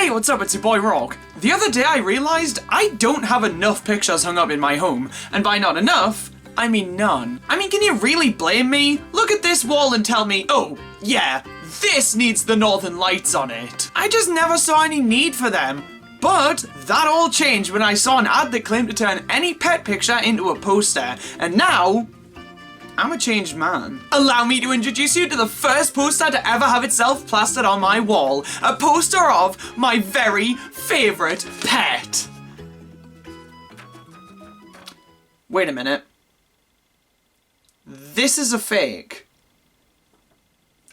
Hey, what's up? It's your boy Rawk. The other day I realized I don't have enough pictures hung up in my home, and by not enough, I mean none. I mean, can you really blame me? Look at this wall and tell me, oh, yeah, this needs the Northern Lights on it. I just never saw any need for them. But that all changed when I saw an ad that claimed to turn any pet picture into a poster, and now I'm a changed man. Allow me to introduce you to the first poster to ever have itself plastered on my wall. A poster of my very favourite pet. Wait a minute. This is a fake.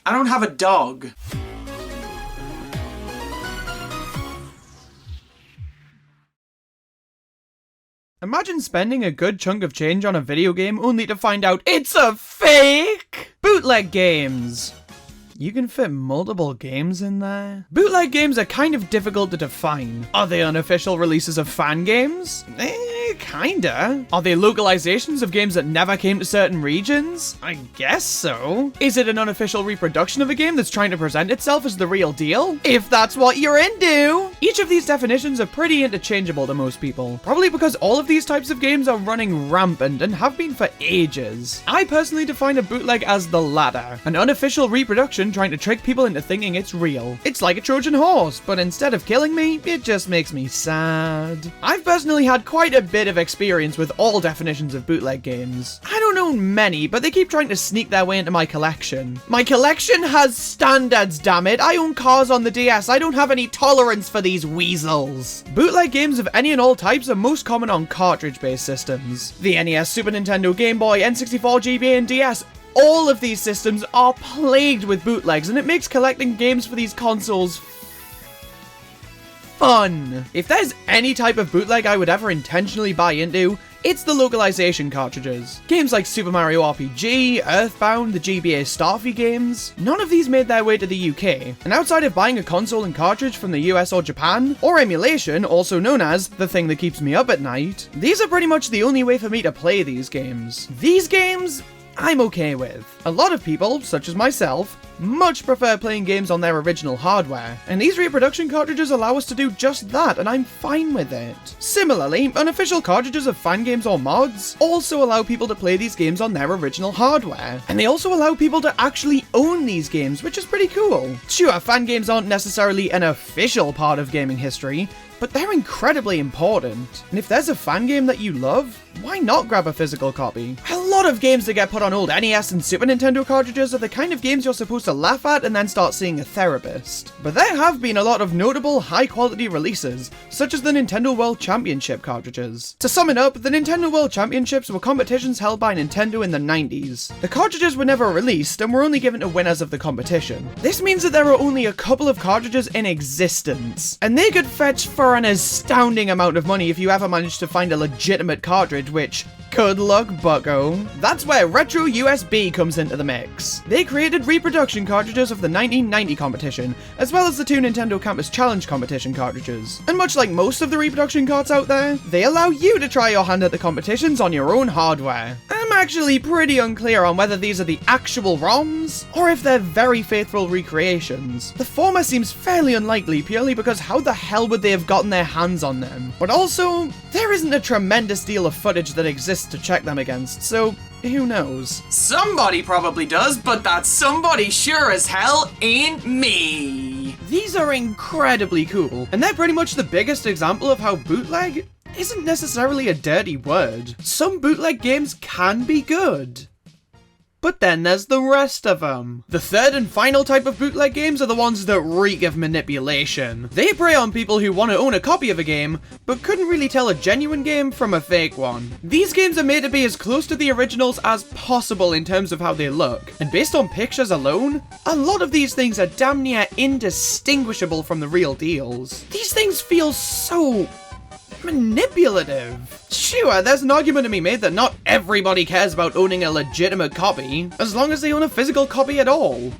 I don't have a dog. Imagine spending a good chunk of change on a video game only to find out it's a fake! Bootleg games. You can fit multiple games in there. Bootleg games are kind of difficult to define. Are they unofficial releases of fan games? Kinda. Are they localizations of games that never came to certain regions? I guess so. Is it an unofficial reproduction of a game that's trying to present itself as the real deal? If that's what you're into! Each of these definitions are pretty interchangeable to most people, probably because all of these types of games are running rampant and have been for ages. I personally define a bootleg as the latter, an unofficial reproduction trying to trick people into thinking it's real. It's like a Trojan horse, but instead of killing me, it just makes me sad. I've personally had quite a bit of experience with all definitions of bootleg games. I don't own many, but they keep trying to sneak their way into my collection. My collection has standards, damn it. I own cars on the DS. I don't have any tolerance for these weasels. Bootleg games of any and all types are most common on cartridge-based systems. The NES, Super Nintendo, Game Boy, N64, GBA, and DS. All of these systems are plagued with bootlegs, and it makes collecting games for these consoles fun. If there's any type of bootleg I would ever intentionally buy into, it's the localization cartridges. Games like Super Mario RPG, Earthbound, the GBA Starfy games, none of these made their way to the UK. And outside of buying a console and cartridge from the US or Japan, or emulation, also known as the thing that keeps me up at night, these are pretty much the only way for me to play these games. These games, I'm okay with. A lot of people, such as myself, much prefer playing games on their original hardware, and these reproduction cartridges allow us to do just that, and I'm fine with it. Similarly, unofficial cartridges of fan games or mods also allow people to play these games on their original hardware, and they also allow people to actually own these games, which is pretty cool. Sure, fan games aren't necessarily an official part of gaming history, but they're incredibly important. And if there's a fan game that you love, why not grab a physical copy? A lot of games that get put on old NES and Super Nintendo cartridges are the kind of games you're supposed to laugh at and then start seeing a therapist. But there have been a lot of notable high-quality releases, such as the Nintendo World Championship cartridges. To sum it up, the Nintendo World Championships were competitions held by Nintendo in the 90s. The cartridges were never released and were only given to winners of the competition. This means that there are only a couple of cartridges in existence, and they could fetch for an astounding amount of money if you ever managed to find a legitimate cartridge, which, good luck, bucko. That's where Retro USB comes into the mix. They created reproduction cartridges of the 1990 competition, as well as the two Nintendo Campus Challenge competition cartridges. And much like most of the reproduction carts out there, they allow you to try your hand at the competitions on your own hardware. I'm actually pretty unclear on whether these are the actual ROMs, or if they're very faithful recreations. The former seems fairly unlikely purely because how the hell would they have gotten their hands on them? But also, there isn't a tremendous deal of footage that exists to check them against, so who knows? Somebody probably does, but that somebody sure as hell ain't me. These are incredibly cool, and they're pretty much the biggest example of how bootleg isn't necessarily a dirty word. Some bootleg games can be good. But then there's the rest of them. The third and final type of bootleg games are the ones that reek of manipulation. They prey on people who want to own a copy of a game, but couldn't really tell a genuine game from a fake one. These games are made to be as close to the originals as possible in terms of how they look, and based on pictures alone, a lot of these things are damn near indistinguishable from the real deals. These things feel so manipulative. Sure, there's an argument to be made that not everybody cares about owning a legitimate copy, as long as they own a physical copy at all.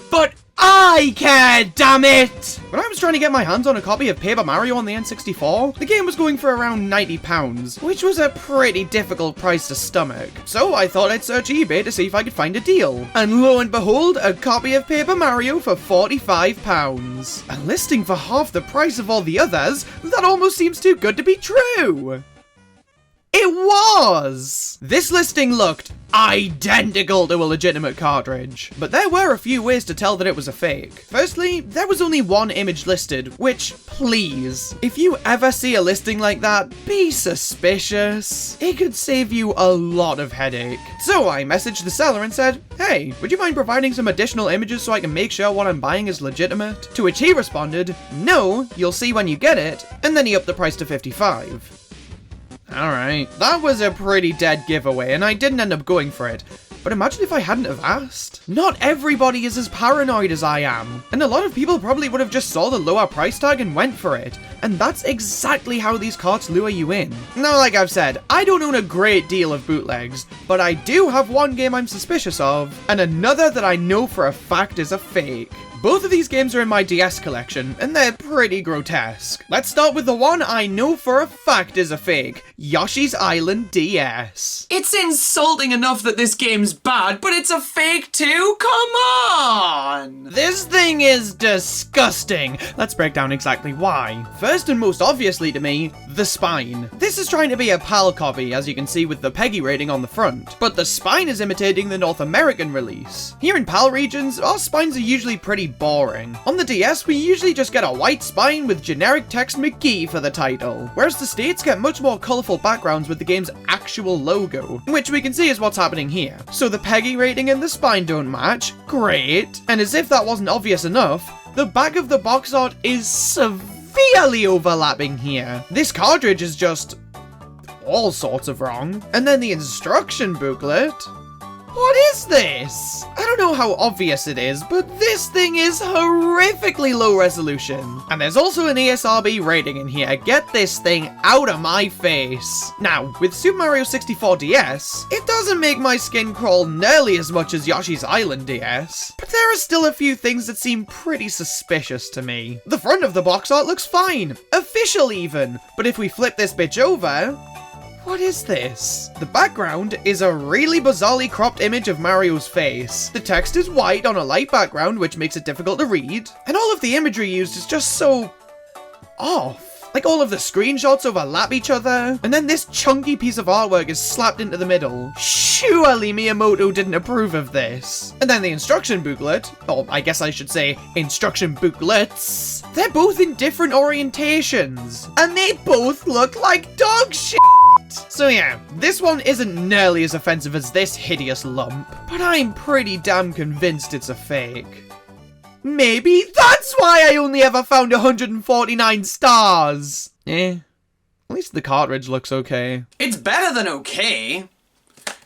But I care, damn it! When I was trying to get my hands on a copy of Paper Mario on the N64, the game was going for around £90, which was a pretty difficult price to stomach. So I thought I'd search eBay to see if I could find a deal. And lo and behold, a copy of Paper Mario for £45. A listing for half the price of all the others? That almost seems too good to be true. It was! This listing looked identical to a legitimate cartridge, but there were a few ways to tell that it was a fake. Firstly, there was only one image listed, which, please, if you ever see a listing like that, be suspicious. It could save you a lot of headache. So I messaged the seller and said, hey, would you mind providing some additional images so I can make sure what I'm buying is legitimate? To which he responded, no, you'll see when you get it, and then he upped the price to $55. Alright, that was a pretty dead giveaway, and I didn't end up going for it. But imagine if I hadn't have asked. Not everybody is as paranoid as I am, and a lot of people probably would have just saw the lower price tag and went for it. And that's exactly how these carts lure you in. Now, like I've said, I don't own a great deal of bootlegs, but I do have one game I'm suspicious of, and another that I know for a fact is a fake. Both of these games are in my DS collection, and they're pretty grotesque. Let's start with the one I know for a fact is a fake, Yoshi's Island DS. It's insulting enough that this game's bad, but it's a fake too? Come on! This thing is disgusting. Let's break down exactly why. First and most obviously to me, the spine. This is trying to be a PAL copy, as you can see with the PEGI rating on the front, but the spine is imitating the North American release. Here in PAL regions, our spines are usually pretty boring. On the DS, we usually just get a white spine with generic text McGee for the title, whereas the States get much more colourful backgrounds with the game's actual logo, which we can see is what's happening here. So the PEGI rating and the spine don't match, great, and as if that wasn't obvious enough, the back of the box art is severely overlapping here. This cartridge is just all sorts of wrong. And then the instruction booklet. What is this? I don't know how obvious it is, but this thing is horrifically low resolution. And there's also an ESRB rating in here. Get this thing out of my face. Now, with Super Mario 64 DS, it doesn't make my skin crawl nearly as much as Yoshi's Island DS. But there are still a few things that seem pretty suspicious to me. The front of the box art looks fine. Official even. But if we flip this bitch over, what is this? The background is a really bizarrely cropped image of Mario's face. The text is white on a light background, which makes it difficult to read. And all of the imagery used is just so off. Like all of the screenshots overlap each other, and then this chunky piece of artwork is slapped into the middle. Surely Miyamoto didn't approve of this. And then the instruction booklet, or I guess I should say instruction booklets, they're both in different orientations, and they both look like dog shit. So yeah, this one isn't nearly as offensive as this hideous lump, but I'm pretty damn convinced it's a fake. Maybe that's why I only ever found 149 stars. At least the cartridge looks okay. It's better than okay.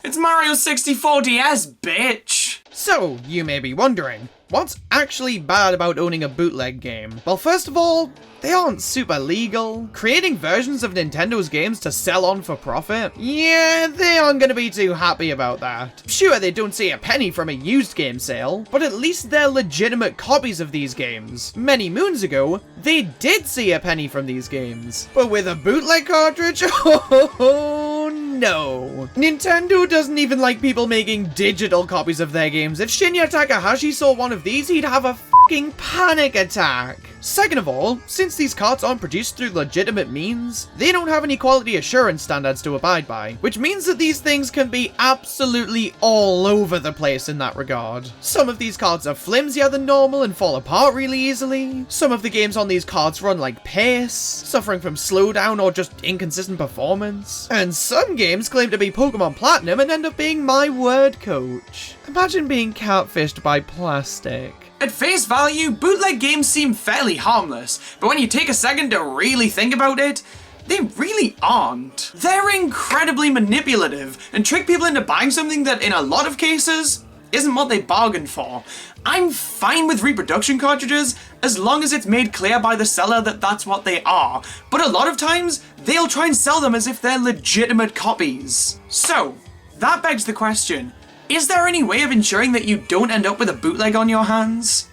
It's Mario 64 DS, bitch. So, you may be wondering, what's actually bad about owning a bootleg game? Well, first of all, they aren't super legal. Creating versions of Nintendo's games to sell on for profit? Yeah, they aren't gonna be too happy about that. Sure, they don't see a penny from a used game sale, but at least they're legitimate copies of these games. Many moons ago, they did see a penny from these games. But with a bootleg cartridge? Oh no. Nintendo doesn't even like people making digital copies of their games. If Shinya Takahashi saw one of these, he'd have a fucking panic attack. Second of all, since these carts aren't produced through legitimate means, they don't have any quality assurance standards to abide by, which means that these things can be absolutely all over the place in that regard. Some of these carts are flimsier than normal and fall apart really easily. Some of the games on these carts run like piss, suffering from slowdown or just inconsistent performance. And some games claim to be Pokemon Platinum and end up being my word coach. Imagine being catfished by plastic. At face value, bootleg games seem fairly harmless, but when you take a second to really think about it, they really aren't. They're incredibly manipulative and trick people into buying something that in a lot of cases isn't what they bargained for. I'm fine with reproduction cartridges as long as it's made clear by the seller that that's what they are, but a lot of times they'll try and sell them as if they're legitimate copies. So, that begs the question, is there any way of ensuring that you don't end up with a bootleg on your hands?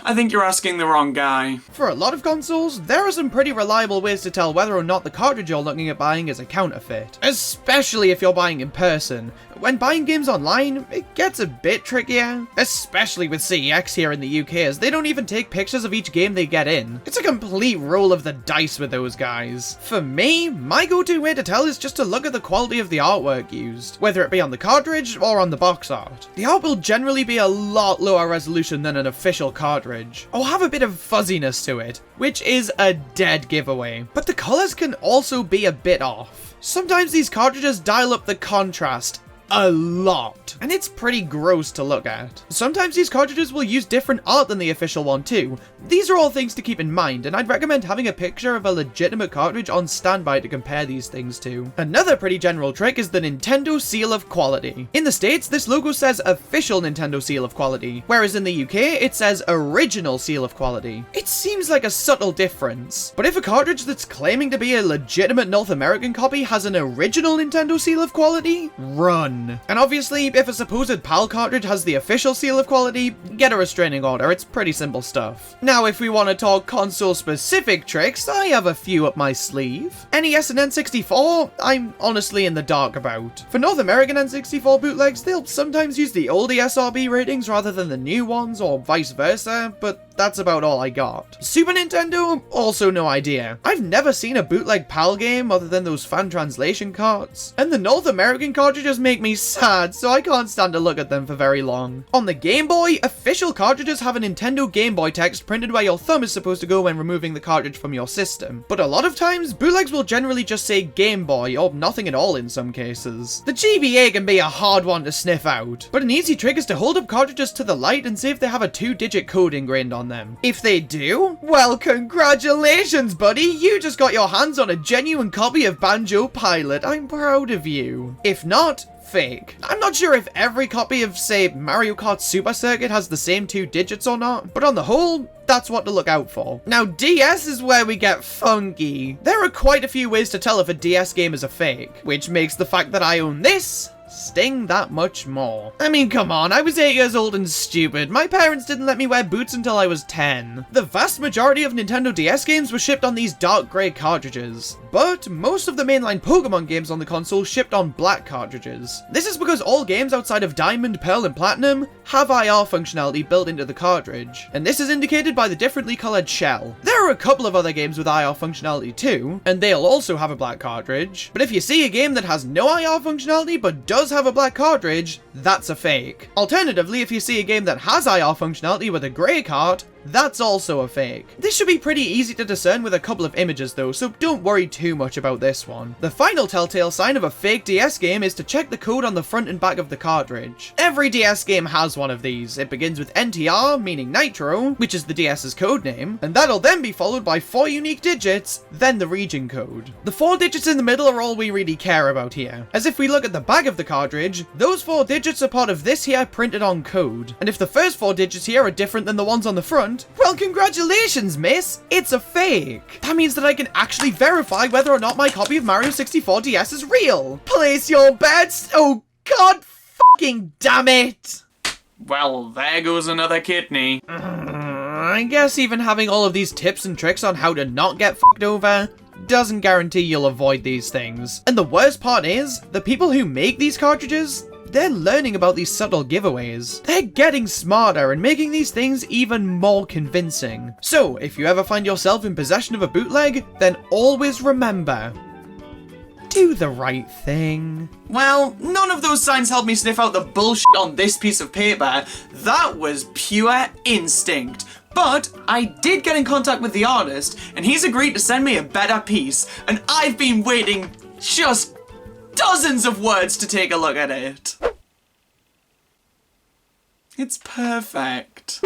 I think you're asking the wrong guy. For a lot of consoles, there are some pretty reliable ways to tell whether or not the cartridge you're looking at buying is a counterfeit, especially if you're buying in person. When buying games online, it gets a bit trickier, especially with CEX here in the UK, as they don't even take pictures of each game they get in. It's a complete roll of the dice with those guys. For me, my go-to way to tell is just to look at the quality of the artwork used, whether it be on the cartridge or on the box art. The art will generally be a lot lower resolution than an official cartridge, or have a bit of fuzziness to it, which is a dead giveaway. But the colors can also be a bit off. Sometimes these cartridges dial up the contrast a lot, and it's pretty gross to look at. Sometimes these cartridges will use different art than the official one too. These are all things to keep in mind, and I'd recommend having a picture of a legitimate cartridge on standby to compare these things to. Another pretty general trick is the Nintendo Seal of Quality. In the States, this logo says Official Nintendo Seal of Quality, whereas in the UK, it says Original Seal of Quality. It seems like a subtle difference, but if a cartridge that's claiming to be a legitimate North American copy has an original Nintendo Seal of Quality, run. And obviously, if a supposed PAL cartridge has the official seal of quality, get a restraining order. It's pretty simple stuff. Now, if we want to talk console-specific tricks, I have a few up my sleeve. NES and N64, I'm honestly in the dark about. For North American N64 bootlegs, they'll sometimes use the old ESRB ratings rather than the new ones, or vice versa, but that's about all I got. Super Nintendo? Also no idea. I've never seen a bootleg PAL game other than those fan translation carts. And the North American cartridges make me sad, so I can't stand to look at them for very long. On the Game Boy, official cartridges have a Nintendo Game Boy text printed where your thumb is supposed to go when removing the cartridge from your system. But a lot of times, bootlegs will generally just say Game Boy, or nothing at all in some cases. The GBA can be a hard one to sniff out, but an easy trick is to hold up cartridges to the light and see if they have a 2-digit code ingrained on them. If they do, well, congratulations, buddy! You just got your hands on a genuine copy of Banjo Pilot. I'm proud of you. If not, fake. I'm not sure if every copy of, say, Mario Kart Super Circuit has the same 2 digits or not, but on the whole, that's what to look out for. Now, DS is where we get funky. There are quite a few ways to tell if a DS game is a fake, which makes the fact that I own this sting that much more. I mean, come on, I was 8 years old and stupid. My parents didn't let me wear boots until I was 10. The vast majority of Nintendo DS games were shipped on these dark grey cartridges, but most of the mainline Pokemon games on the console shipped on black cartridges. This is because all games outside of Diamond, Pearl, and Platinum have IR functionality built into the cartridge, and this is indicated by the differently coloured shell. There are a couple of other games with IR functionality too, and they'll also have a black cartridge, but if you see a game that has no IR functionality but does have a black cartridge, that's a fake. Alternatively, if you see a game that has IR functionality with a grey cart, that's also a fake. This should be pretty easy to discern with a couple of images though, so don't worry too much about this one. The final telltale sign of a fake DS game is to check the code on the front and back of the cartridge. Every DS game has one of these. It begins with NTR, meaning Nitro, which is the DS's code name, and that'll then be followed by 4 unique digits, then the region code. The 4 digits in the middle are all we really care about here, as if we look at the back of the cartridge, those 4 digits are part of this here printed on code, and if the first 4 digits here are different than the ones on the front, well, congratulations, miss! It's a fake! That means that I can actually verify whether or not my copy of Mario 64 DS is real! Place your bets! Oh, god fucking damn it! Well, there goes another kidney. I guess even having all of these tips and tricks on how to not get fucked over doesn't guarantee you'll avoid these things. And the worst part is, the people who make these cartridges, they're learning about these subtle giveaways. They're getting smarter and making these things even more convincing. So, if you ever find yourself in possession of a bootleg, then always remember, do the right thing. Well, none of those signs helped me sniff out the bullshit on this piece of paper. That was pure instinct. But I did get in contact with the artist, and he's agreed to send me a better piece, and I've been waiting just dozens of words to take a look at it. It's perfect.